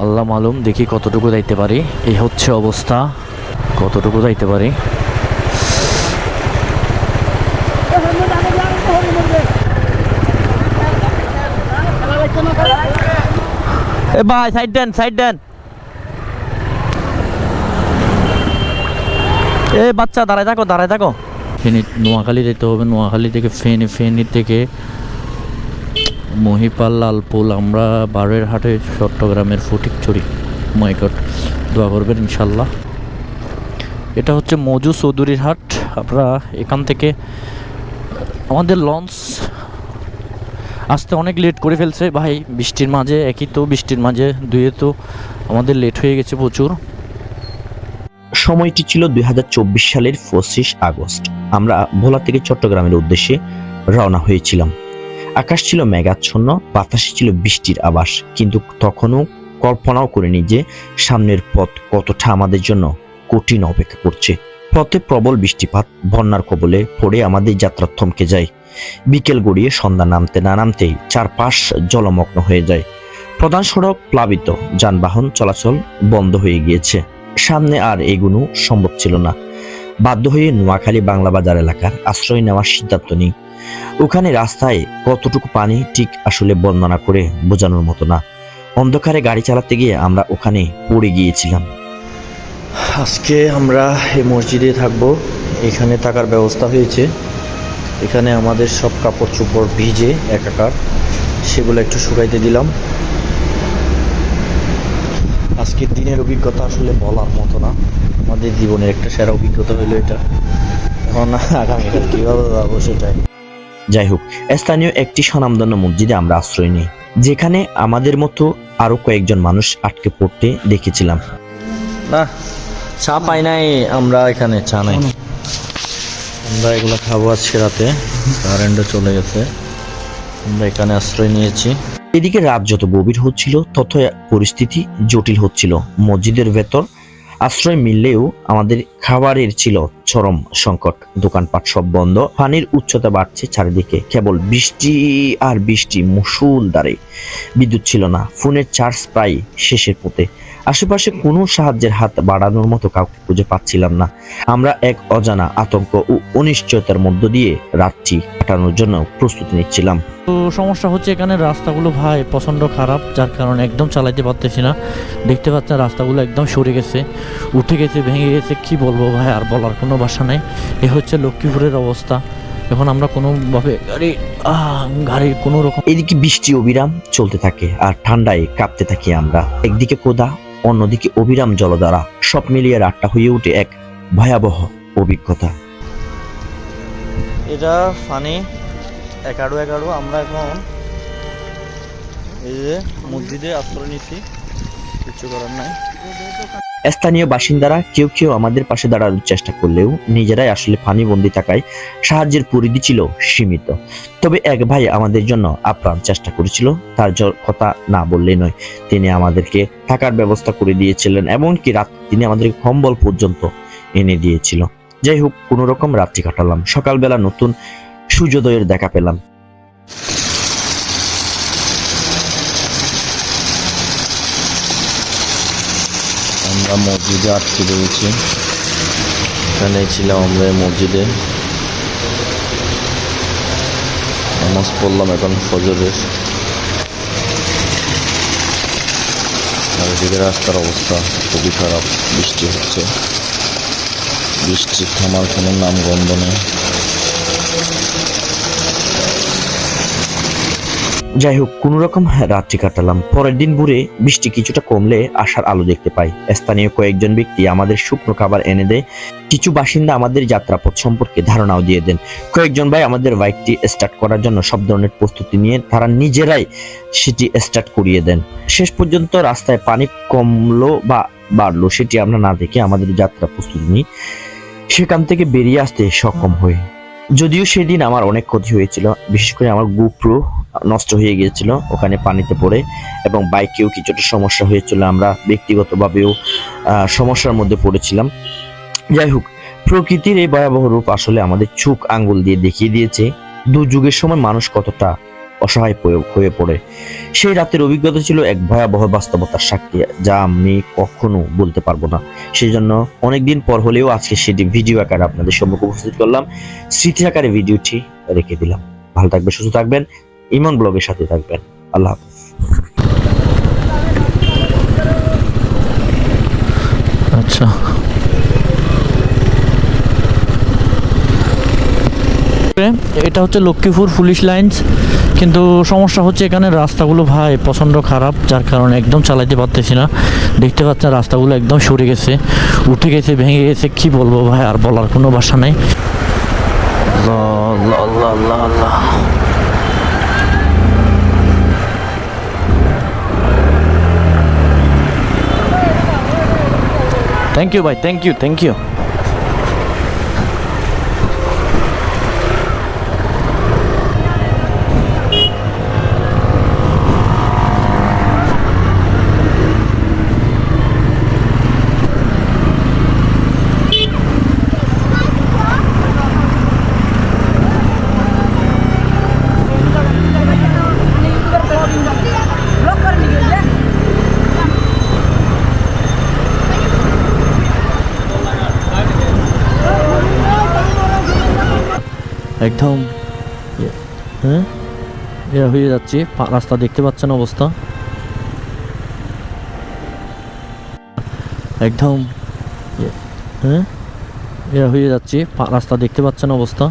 আল্লাহ মালুম, দেখি কতটুকু যাইতে পারি। এই হচ্ছে অবস্থা, কতটুকু যাইতে পারি। এ ভাই সাইড দেন, সাইড দেন। এ বাচ্চা দাঁড়ায় থাকো, দাঁড়ায় থাকো। ফেনী নোয়াখালী যেতে হবে, নোয়াখালী থেকে ফেনী, ফেনী থেকে মহিপাল, লালপুল, আমরা বারোয়ারহাটে, চট্টগ্রামের ফটিকছড়ি। মাই গড, দোয়া করবেন ইনশাল্লাহ। এটা হচ্ছে মজু চৌধুরীর হাট। আমরা এখান থেকে আমাদের লঞ্চ আসতে অনেক লেট করে ফেলছে ভাই, বৃষ্টির মাঝে। একই তো বৃষ্টির মাঝে, দুয়ে তো আমাদের লেট হয়ে গেছে প্রচুর। সময়টি ছিল 2024 সালের 25 আগস্ট। আমরা ভোলা থেকে চট্টগ্রামের উদ্দেশ্যে রওনা হয়েছিলাম। আকাশ ছিল মেঘাচ্ছন্ন, বাতাসে ছিল বৃষ্টির আভাস, কিন্তু তখনও কল্পনাও করিনি যে সামনের পথ কতটা আমাদের জন্য কঠিন অপেক্ষা করছে। পথে প্রবল বৃষ্টিপাত, বন্যার কবলে পড়ে আমাদের যাত্রা থমকে যায়। বিকেল গড়িয়ে সন্ধ্যা নামতে না নামতেই চারপাশ জলমগ্ন হয়ে যায়। প্রধান সড়ক প্লাবিত, যানবাহন চলাচল বন্ধ হয়ে গিয়েছে। সামনে আর এগুনো সম্ভব ছিল না। বাধ্য হয়ে নোয়াখালী বাংলা বাজার এলাকার আশ্রয় নেওয়ার সিদ্ধান্ত নিই। ওখানে রাস্তায় কতটুকু পানি ঠিক আসলে বর্ণনা করে বোঝানোর মতো না। অন্ধকারে গাড়ি চালাতে গিয়ে আমরা ওখানে পড়ে গিয়েছিলাম। আজকে আমরা এই মসজিদে থাকবো, এখানে থাকার ব্যবস্থা হয়েছে। এখানে আমাদের সব কাপড় চোপড় ভিজে একাকার, সেগুলো একটু শুকাইতে দিলাম। আজকের দিনের অভিজ্ঞতা আসলে বলার মতো না, আমাদের জীবনের একটা সেরা অভিজ্ঞতা হলো এটা। এখন আগামীকাল কীভাবে যাবো সেটাই। যাই হোক, স্থানীয় একটি স্বনামধন্য মসজিদে আমরা আশ্রয় নিই, যেখানে আমাদের মতো আরো কয়েকজন মানুষ আটকে পড়তে দেখেছিলাম। না, চা পাই নাই আমরা, এখানে চা নাই। আমরা এগুলো খাবো আজকে রাতে, কারেন্টও চলে গেছে। আমরা এখানে আশ্রয় নিয়েছি। এদিকে রাত যত গভীর হচ্ছিল তত পরিস্থিতি জটিল হচ্ছিল। মসজিদের ভেতর আশ্রয় মিললেও আমাদের খাবারের ছিল চরম সংকট। দোকানপাট সব বন্ধ, পানির উচ্চতা বাড়ছে চারিদিকে, কেবল বৃষ্টি আর বৃষ্টি মুষলধারে। বিদ্যুৎ ছিল না, ফোনের চার্জ প্রায় শেষের পথে। আশেপাশে কোনো সাহায্যের হাত বাড়ানোর মতো কাউকে খুঁজে পাচ্ছিলাম না। আমরা এক অজানা আতঙ্ক ও অনিশ্চয়তার মধ্য দিয়ে রাতটি কাটানোর জন্য প্রস্তুতি নিচ্ছিলাম। তো সমস্যা হচ্ছে এখানে রাস্তাগুলো ভাই প্রচণ্ড খারাপ, যার কারণে একদম চালাইতে পারতেছি না। দেখতে পাচ্ছেন রাস্তাগুলো একদম সরে গেছে, উঠে গেছে, ভেঙে গেছে। কি বলবো ভাই, আর বলার কোনো ভাষা নেই। এ হচ্ছে লক্ষ্মীপুরের অবস্থা। এখন আমরা কোনোভাবে গাড়ির কোনো রকম। এদিকে বৃষ্টি অবিরাম চলতে থাকে আর ঠান্ডায় কাঁপতে থাকি আমরা। একদিকে কোদা, অন্যদিকে অবিরাম জলধারা, সব মিলিয়ে রাতটা হয়ে ওঠে এক ভয়াবহ অভিজ্ঞতা। এটা ফানি 11:11। আমরা এখন এই যে মসজিদে আশ্রয় নিচ্ছি, কিছু করার নাই। স্থানীয় বাসিন্দারা কেউ কেউ আমাদের পাশে দাঁড়ানোর চেষ্টা করলেও নিজেরাই আসলে পানিবন্দী থাকায় সাহায্যের পরিধি ছিল সীমিত। তবে এক ভাই আমাদের জন্য আপ্রাণ চেষ্টা করেছিল, তার কথা না বললে নয়। তিনি আমাদেরকে থাকার ব্যবস্থা করে দিয়েছিলেন, এমনকি রাত তিনি আমাদের কম্বল পর্যন্ত এনে দিয়েছিল। যাই হোক, কোনো রকম রাত্রি কাটালাম। সকালবেলা নতুন সূর্যোদয়ের দেখা পেলাম। আমরা মসজিদে আটকে রয়েছি, এখানে ছিলাম আমরা মসজিদে। নামাজ পড়লাম এখন ফজরের। আর এদিকে রাস্তার অবস্থা খুবই খারাপ, বৃষ্টি হচ্ছে, বৃষ্টির থামার কোনো নাম গন্ধ নেই। যাই হোক, কোনো রকম রাত্রি কাটালাম। পরের দিন ভোরে বৃষ্টি কিছুটা কমলে আশার আলো দেখতে পাই। স্থানীয় কয়েকজন ব্যক্তি আমাদের শুকনো খাবার এনে দেয়। কিছু বাসিন্দা আমাদের যাত্রাপথ সম্পর্কে ধারণাও দিয়ে দেন। কয়েকজন ভাই আমাদের বাইকটি স্টার্ট করার জন্য সব ধরনের প্রস্তুতি নিয়ে তারা নিজেরাই সেটি স্টার্ট করিয়ে দেন। শেষ পর্যন্ত রাস্তায় পানি কমলো বা বাড়লো সেটি আমরা না দেখে আমাদের যাত্রা প্রস্তুতি নিই সেখান থেকে বেরিয়ে আসতে সক্ষম হই। যদিও সেদিন আমার অনেক ক্ষতি হয়েছিল, বিশেষ করে আমার গোপ্রো নষ্ট হয়ে গিয়েছিল ওখানে পানিতে পড়ে, এবং বাইকেও কিছুটা সমস্যা হয়েছিল। আমরা ব্যক্তিগতভাবেও সমস্যার মধ্যে পড়েছিলাম। যাই হোক, প্রকৃতির এই ভয়াবহ রূপ আসলে আমাদের চোখ আঙ্গুল দিয়ে দেখিয়ে দিয়েছে দুর্যোগের সময় মানুষ কতটা অসহায় হয়ে পড়ে। সেই রাতের অভিজ্ঞতা ছিল এক ভয়াবহ বাস্তবতার সাক্ষী, যা আমি কখনো বলতে পারবো না। সেই জন্য অনেকদিন পর হলেও আজকে সেটি ভিডিও আকারে আপনাদের সম্মুখে উপস্থিত করলাম, স্মৃতি আকারে ভিডিওটি রেখে দিলাম। ভালো থাকবেন, সুস্থ থাকবেন, ইমন ব্লগের সাথে থাকবেন। আল্লাহ হাফেজ। আচ্ছা, এটা হচ্ছে লক্ষ্মীপুর পুলিশ লাইনস, কিন্তু সমস্যা হচ্ছে এখানে রাস্তাগুলো ভাই প্রচণ্ড খারাপ, যার কারণে একদম চালাইতে পারতেছি না। দেখতে পাচ্ছেন রাস্তাগুলো একদম সরে গেছে, উঠে গেছে, ভেঙে গেছে, কি বলবো ভাই, আর বলার কোনো ভাষা নেই। আল্লাহ আল্লাহ আল্লাহ আল্লাহ। থ্যাংক ইউ ভাই, থ্যাংক ইউ, থ্যাংক ইউ। একদম হ্যাঁ এরা হয়ে যাচ্ছে, রাস্তা দেখতে পাচ্ছেন অবস্থা, একদম হ্যাঁ এরা হয়ে যাচ্ছে, রাস্তা দেখতে পাচ্ছেন অবস্থা।